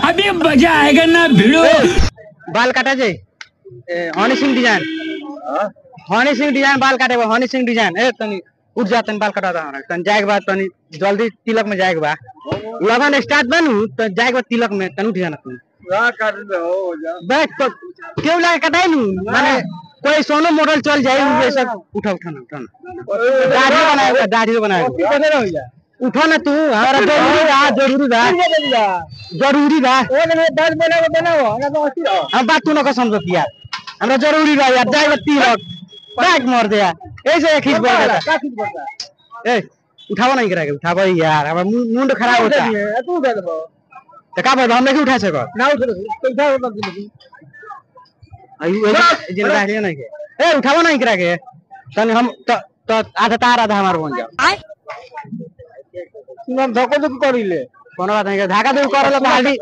अभी मजा आएगा ना भिड़ो। बाल काटा जाए हनी सिंह डिजाइन बाल काटे हनी सिंह डिजाइन ए तनी उठ जा तनी बाल कटा हमरा तनी जाए के बाद तनी जल्दी तिलक में जाए के बा लगन स्टार्ट बनू तो जाए के बाद तिलक में तनी उठ जाना तू काट दे हो जा बैठ तो क्यों लाके कटाइलू माने कोई सोनो मॉडल चल जाए ये सब उठा ना दाढ़ी बनाएगा बने रह जा उठो ना तू हमारा जरूरी बा ओ ने 10 बनाओ हम बात तू ना समझ यार हमरा जरूरी बा यार जाए तिलक बैग मार दे यार ऐसे खींच पड़ता ए उठावा नहीं करेगा उठावा यार हमारा मुंड खराब होता है तू उठा दे तो का बात हम नहीं उठा सको ना उठा पैसा होता आई जिन दाढ़ी नहीं के ए उठावा नहीं करेगा तने हम तो आधा तार आधा हमार बन जाओ सुनम धोको तो करिले कोनो बात नहीं धागा दे करले तो हल्दी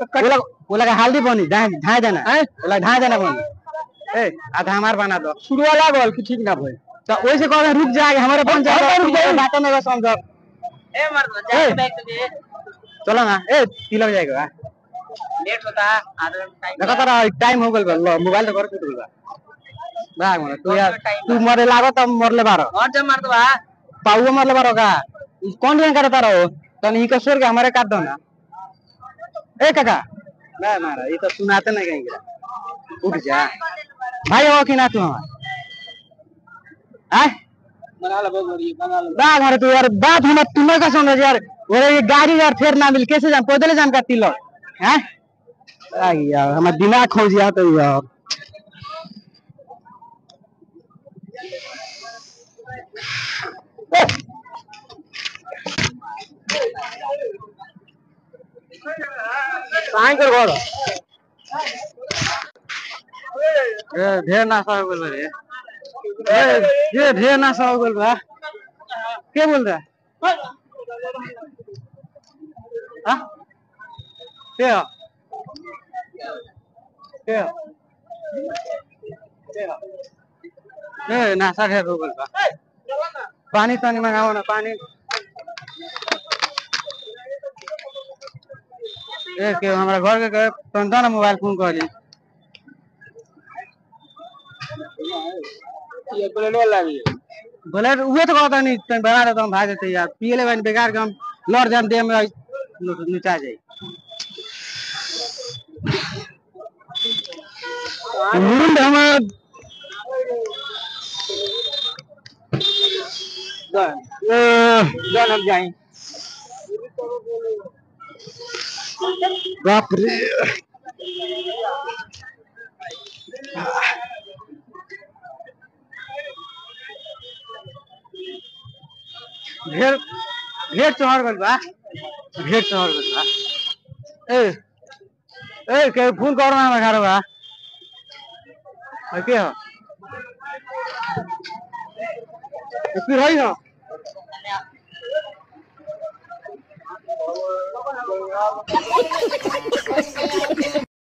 बोला हल्दी बनी ढाई देना बोला ढाई देना बनी ए आधा हमार बना दो शुरू वाला बोल कि ठीक ना भाई तो ओइसे कह रुक जाए हमारे बन जाए बात में समझ ए मर दो जाके बैग दे चलो ना ए तिलक जाएगा लेट होता आधा टाइम देखा तारा टाइम हो गेल मोबाइल तो कर टूट गया भाग मन तू यार तू मरे लागो त मरले बारो और जब मार दो बा पाऊ मरले बारो का कौन ध्यान करता रहो तनी ही कसोर के हमारे काट दो ना ए काका ना मारा ये तो सुनाते नहीं कहीं उठ जा भाई हो कि ना तू हमार आय बना ले बहुत बड़ी बना ले बात हमारे तू यार बात हम तुम्हें का समझ यार वो ये गाड़ी यार फिर ना मिल कैसे जाम पैदल जाम का तिलक हैं आ यार हमारा दिमाग खो गया तो यार काहे कर गोड़ ए ढेर नासा हो गेल रे ये ढेर नासा हो गेल बा के बोल रहा हां के ए नासा ढेर हो गेल बा पानी पानी मंगाओ ना पानी ए के हमरा घर के तंता ना मोबाइल फोन कर ली ये बोले लागी बोले वो तो कहता नहीं तन बना देता हम भाग देते यार पीले बन बेकार के हम लड़ जान दे में नीचा जाए मुंड हम जान हम जाए बाप रे ढेर ढेर चढ़ गल बा ए के फोन कर ना घर बा के हो फिर है ना